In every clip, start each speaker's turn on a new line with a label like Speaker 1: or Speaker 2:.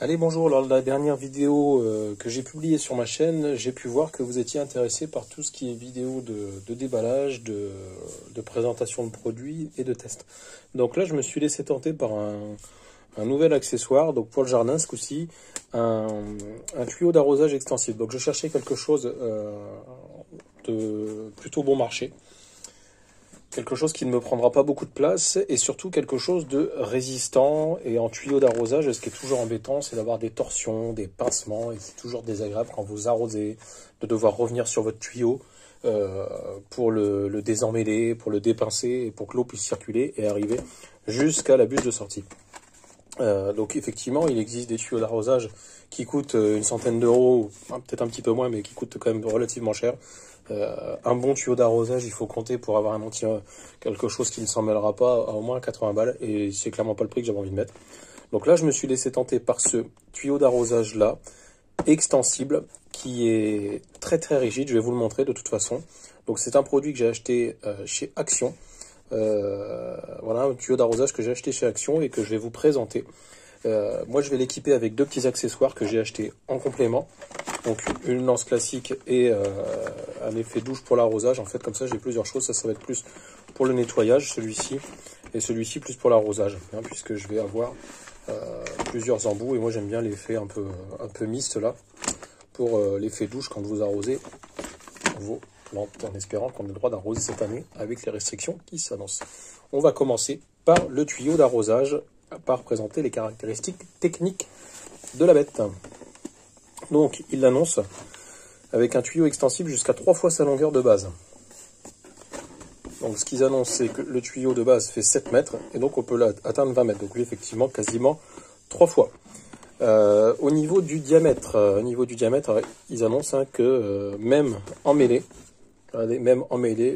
Speaker 1: Allez, bonjour. Lors de la dernière vidéo que j'ai publiée sur ma chaîne, j'ai pu voir que vous étiez intéressé par tout ce qui est vidéo de déballage, de présentation de produits et de tests. Donc là, je me suis laissé tenter par un nouvel accessoire, donc pour le jardin ce coup-ci, un tuyau d'arrosage extensible. Donc je cherchais quelque chose de plutôt bon marché. Quelque chose qui ne me prendra pas beaucoup de place et surtout quelque chose de résistant. Et en tuyau d'arrosage, ce qui est toujours embêtant, c'est d'avoir des torsions, des pincements. Et c'est toujours désagréable quand vous arrosez, de devoir revenir sur votre tuyau pour le désenmêler, pour le dépincer et pour que l'eau puisse circuler et arriver jusqu'à la bûche de sortie. Donc effectivement, il existe des tuyaux d'arrosage qui coûtent une centaine d'euros, peut-être un petit peu moins, mais qui coûtent quand même relativement cher. Un bon tuyau d'arrosage, il faut compter pour avoir quelque chose qui ne s'en mêlera pas à au moins 80 balles, et c'est clairement pas le prix que j'avais envie de mettre. Donc là, je me suis laissé tenter par ce tuyau d'arrosage là, extensible, qui est très très rigide. Je vais vous le montrer de toute façon. Donc c'est un produit que j'ai acheté chez Action. Voilà, un tuyau d'arrosage que j'ai acheté chez Action et que je vais vous présenter. Moi, je vais l'équiper avec deux petits accessoires que j'ai achetés en complément. Donc, une lance classique et un effet douche pour l'arrosage. En fait, comme ça, j'ai plusieurs choses. Ça va être plus pour le nettoyage, celui-ci, et celui-ci plus pour l'arrosage, hein, puisque je vais avoir plusieurs embouts. Et moi, j'aime bien l'effet un peu mist, là, pour l'effet douche quand vous arrosez vos plantes, en espérant qu'on ait le droit d'arroser cette année avec les restrictions qui s'annoncent. On va commencer par le tuyau d'arrosage, par présenter les caractéristiques techniques de la bête. Donc, il l'annonce avec un tuyau extensible jusqu'à 3 fois sa longueur de base. Donc, ce qu'ils annoncent, c'est que le tuyau de base fait 7 mètres, et donc on peut atteindre 20 mètres. Donc, oui, effectivement, quasiment 3 fois. Au niveau du diamètre, ils annoncent que même en mêlée,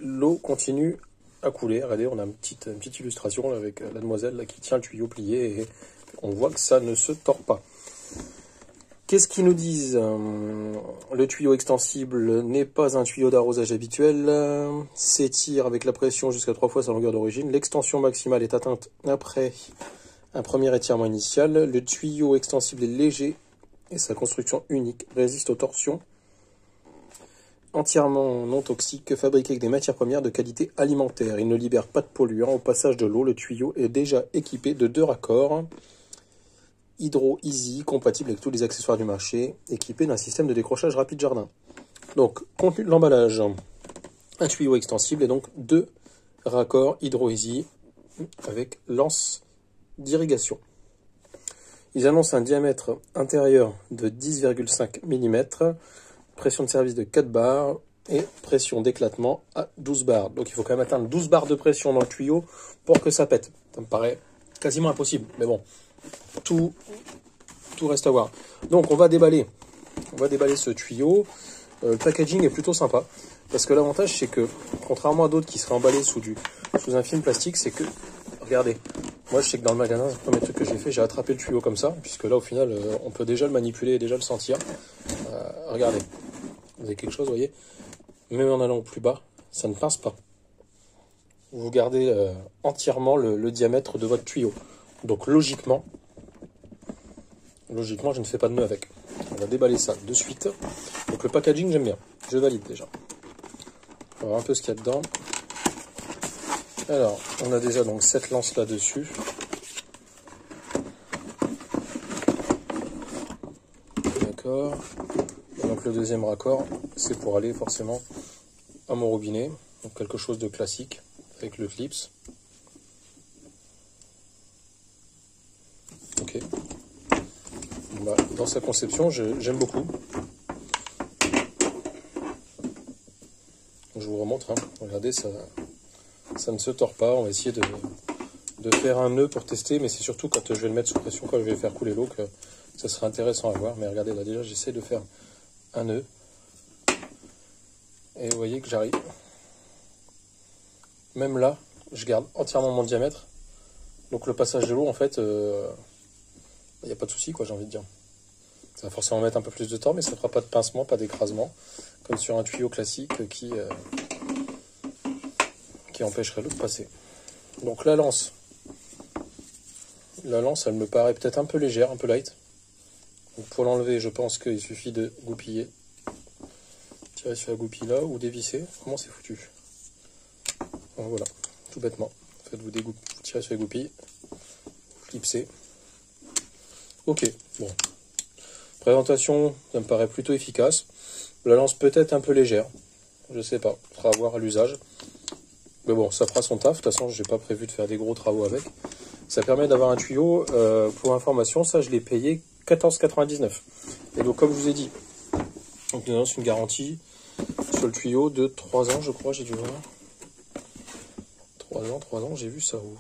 Speaker 1: l'eau continue à couler. Regardez, on a une petite illustration là, avec la demoiselle là, qui tient le tuyau plié, et on voit que ça ne se tord pas. Qu'est-ce qu'ils nous disent? Le tuyau extensible n'est pas un tuyau d'arrosage habituel, s'étire avec la pression jusqu'à 3 fois sa longueur d'origine. L'extension maximale est atteinte après un premier étirement initial. Le tuyau extensible est léger et sa construction unique résiste aux torsions. Entièrement non toxique, fabriqué avec des matières premières de qualité alimentaire. Il ne libère pas de polluants au passage de l'eau. Le tuyau est déjà équipé de 2 raccords. Hydro Easy, compatible avec tous les accessoires du marché, équipé d'un système de décrochage rapide jardin. Donc, contenu de l'emballage, un tuyau extensible et donc 2 raccords Hydro Easy avec lance d'irrigation. Ils annoncent un diamètre intérieur de 10,5 mm, pression de service de 4 bars et pression d'éclatement à 12 bars. Donc il faut quand même atteindre 12 bars de pression dans le tuyau pour que ça pète. Ça me paraît quasiment impossible, mais bon. Tout reste à voir. Donc on va déballer ce tuyau. Le packaging est plutôt sympa, parce que l'avantage c'est que, contrairement à d'autres qui seraient emballés sous un film plastique, c'est que, regardez, moi je sais que dans le magasin, le premier truc que j'ai fait, j'ai attrapé le tuyau comme ça, puisque là au final on peut déjà le manipuler et déjà le sentir. Regardez, vous avez quelque chose, vous voyez, même en allant au plus bas, ça ne pince pas. Vous gardez entièrement le diamètre de votre tuyau. Donc logiquement, je ne fais pas de nœud avec. On va déballer ça de suite. Donc le packaging, j'aime bien. Je valide déjà. On va voir un peu ce qu'il y a dedans. Alors, on a déjà donc cette lance là-dessus. D'accord. Donc le deuxième raccord, c'est pour aller forcément à mon robinet. Donc quelque chose de classique avec le clips. Ok. Bah, dans sa conception, j'aime beaucoup. Je vous remontre. Hein. Regardez, ça ne se tord pas. On va essayer de faire un nœud pour tester, mais c'est surtout quand je vais le mettre sous pression, quand je vais faire couler l'eau, que ça sera intéressant à voir. Mais regardez, là déjà, j'essaie de faire un nœud. Et vous voyez que j'arrive. Même là, je garde entièrement mon diamètre. Donc le passage de l'eau, en fait, il n'y a pas de souci, quoi, j'ai envie de dire. Ça va forcément mettre un peu plus de temps, mais ça ne fera pas de pincement, pas d'écrasement, comme sur un tuyau classique qui empêcherait l'eau de passer. Donc la lance, elle me paraît peut-être un peu légère, un peu light. Donc pour l'enlever, je pense qu'il suffit de goupiller. Tirer sur la goupille là ou dévisser. Comment c'est foutu? Donc voilà, tout bêtement. En fait, vous tirez sur les goupilles, vous clipsez. Ok, bon. Présentation, ça me paraît plutôt efficace. La lance peut-être un peu légère. Je sais pas, il faudra voir à l'usage. Mais bon, ça fera son taf. De toute façon, j'ai pas prévu de faire des gros travaux avec. Ça permet d'avoir un tuyau. Pour information, ça, je l'ai payé 14,99 €. Et donc, comme je vous ai dit, donc nous avons une garantie sur le tuyau de 3 ans, je crois, j'ai dû voir. 3 ans, j'ai vu ça où?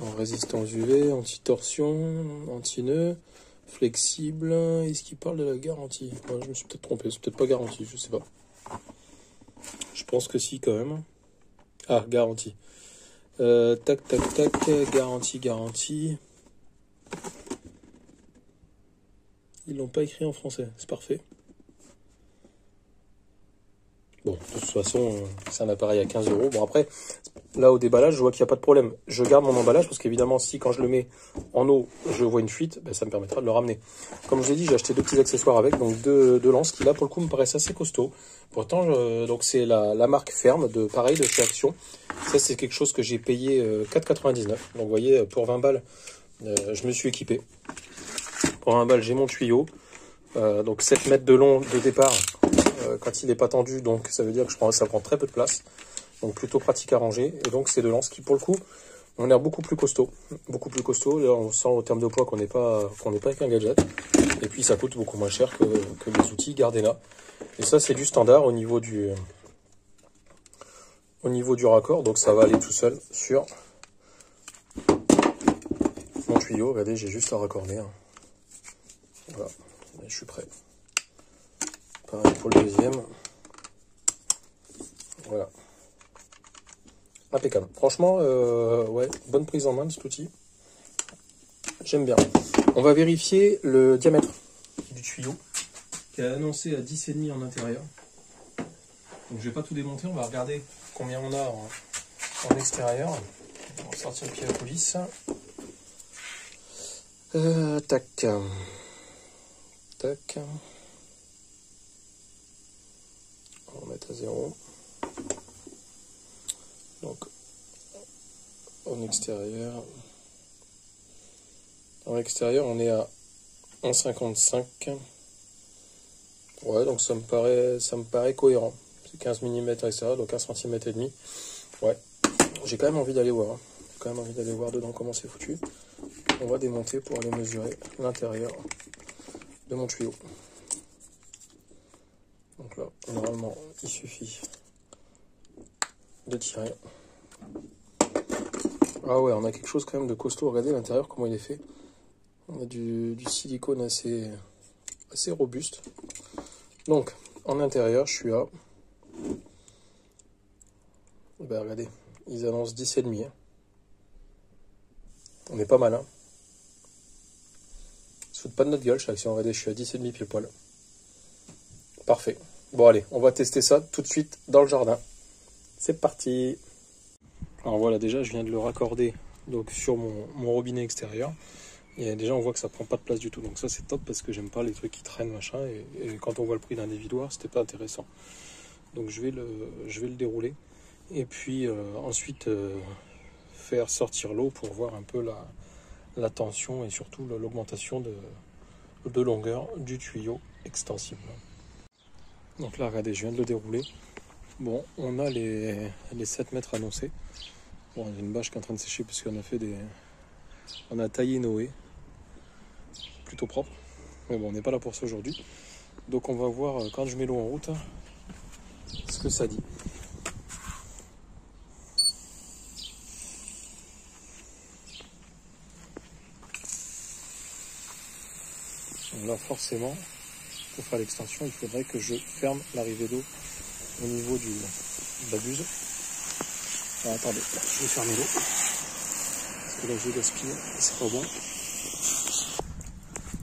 Speaker 1: En résistance UV, anti-torsion, anti-nœud, flexible. Est-ce qu'il parle de la garantie? Ouais, je me suis peut-être trompé, c'est peut-être pas garantie, je sais pas. Je pense que si, quand même. Ah, garantie. Tac, garantie. Ils l'ont pas écrit en français, c'est parfait. Bon, de toute façon, c'est un appareil à 15 €. Bon, après, là, au déballage, je vois qu'il n'y a pas de problème. Je garde mon emballage parce qu'évidemment, si quand je le mets en eau, je vois une fuite, ben, ça me permettra de le ramener. Comme je l'ai dit, j'ai acheté 2 petits accessoires avec, donc deux lances qui, là, pour le coup, me paraissent assez costauds. Pourtant, donc c'est la marque Ferme, pareil, de chez Action. Ça, c'est quelque chose que j'ai payé 4,99 €. Donc, vous voyez, pour 20 balles, je me suis équipé. Pour 20 balles, j'ai mon tuyau. Donc 7 mètres de long de départ quand il n'est pas tendu, donc ça veut dire que ça prend très peu de place, donc plutôt pratique à ranger. Et donc ces deux lances qui pour le coup ont l'air beaucoup plus costaud. Là, on sent au terme de poids qu'on n'est pas avec un gadget, et puis ça coûte beaucoup moins cher que les outils Gardena. Et ça c'est du standard au niveau du raccord, donc ça va aller tout seul sur mon tuyau. Regardez, j'ai juste à raccorder, hein. Voilà, je suis prêt. Pareil pour le deuxième. Voilà. Impeccable. Franchement, ouais, bonne prise en main de cet outil. J'aime bien. On va vérifier le diamètre du tuyau, qui est annoncé à 10,5 en intérieur. Donc je vais pas tout démonter, on va regarder combien on a en extérieur. On va sortir le pied à police. Tac. Tac. On va mettre à 0. Donc, en extérieur, on est à 1,55. Ouais, donc ça me paraît cohérent. C'est 15 mm à l'extérieur, donc 1 cm et demi. Ouais, j'ai quand même envie d'aller voir. J'ai quand même envie d'aller voir dedans comment c'est foutu. On va démonter pour aller mesurer l'intérieur de mon tuyau. Donc là, normalement, il suffit de tirer. Ah ouais, on a quelque chose quand même de costaud. Regardez l'intérieur, comment il est fait. On a du silicone assez robuste. Donc, en intérieur, je suis à... Ben, regardez, ils annoncent 10,5. On est pas mal, hein. Ils se foutent pas de notre gueule, chez Action. Regardez, je suis à 10,5 pieds poil. Parfait. Bon, allez, on va tester ça tout de suite dans le jardin. C'est parti. Alors voilà, déjà, je viens de le raccorder donc, sur mon robinet extérieur. Et déjà, on voit que ça prend pas de place du tout. Donc ça, c'est top parce que j'aime pas les trucs qui traînent, machin. Et quand on voit le prix d'un dévidoir, c'était pas intéressant. Donc je vais le dérouler. Et puis ensuite, faire sortir l'eau pour voir un peu la tension et surtout l'augmentation de longueur du tuyau extensible. Donc là, regardez, je viens de le dérouler. Bon, on a les 7 mètres annoncés. Bon, il y a une bâche qui est en train de sécher parce qu'on a fait on a taillé Noé. Plutôt propre. Mais bon, on n'est pas là pour ça aujourd'hui. Donc on va voir quand je mets l'eau en route ce que ça dit. Donc là, forcément, pour faire l'extension, il faudrait que je ferme l'arrivée d'eau au niveau de la buse. Alors, attendez, je vais fermer l'eau. Parce que là, j'ai gaspillé, c'est pas bon.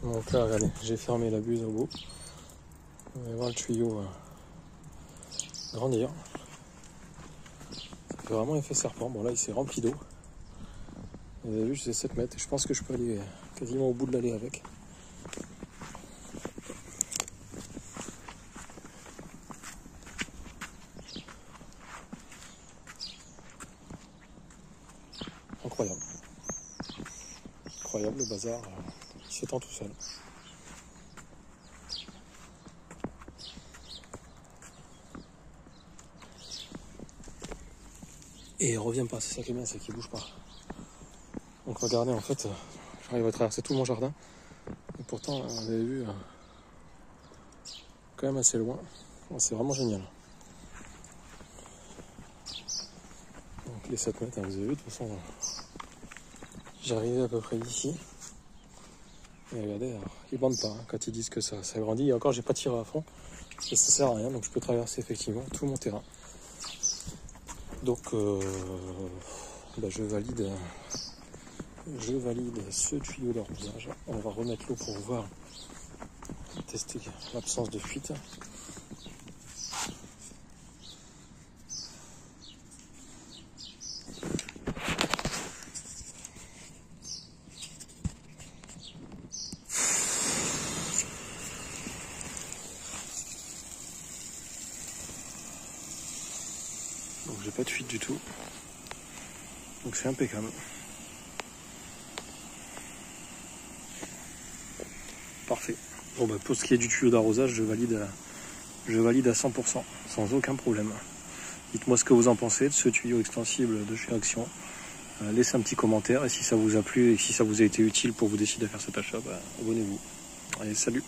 Speaker 1: Donc là, regardez, j'ai fermé la buse au bout. On va voir le tuyau grandir. vraiment effet serpent. Bon là il s'est rempli d'eau. Vous avez vu, je faisais 7 mètres et je pense que je peux aller quasiment au bout de l'allée avec. Incroyable. Incroyable le bazar, il s'étend tout seul. Et il revient pas, c'est ça qui est bien, c'est qu'il bouge pas. Donc regardez, en fait, j'arrive à traverser tout mon jardin. Et pourtant, on avait vu quand même assez loin. C'est vraiment génial. Donc les 7 mètres, hein, vous avez vu, de toute façon, j'arrivais à peu près ici. Et regardez, alors, ils bandent pas hein, quand ils disent que ça grandit. Et encore, j'ai pas tiré à fond. Et ça sert à rien, donc je peux traverser effectivement tout mon terrain. Donc, je valide ce tuyau d'arrosage. On va remettre l'eau pour voir, tester l'absence de fuite. Donc j'ai pas de fuite du tout. Donc c'est impeccable. Parfait. Bon bah pour ce qui est du tuyau d'arrosage, je valide à 100%, sans aucun problème. Dites-moi ce que vous en pensez de ce tuyau extensible de chez Action. Laissez un petit commentaire et si ça vous a plu et si ça vous a été utile pour vous décider à faire cet achat, abonnez-vous. Allez, salut!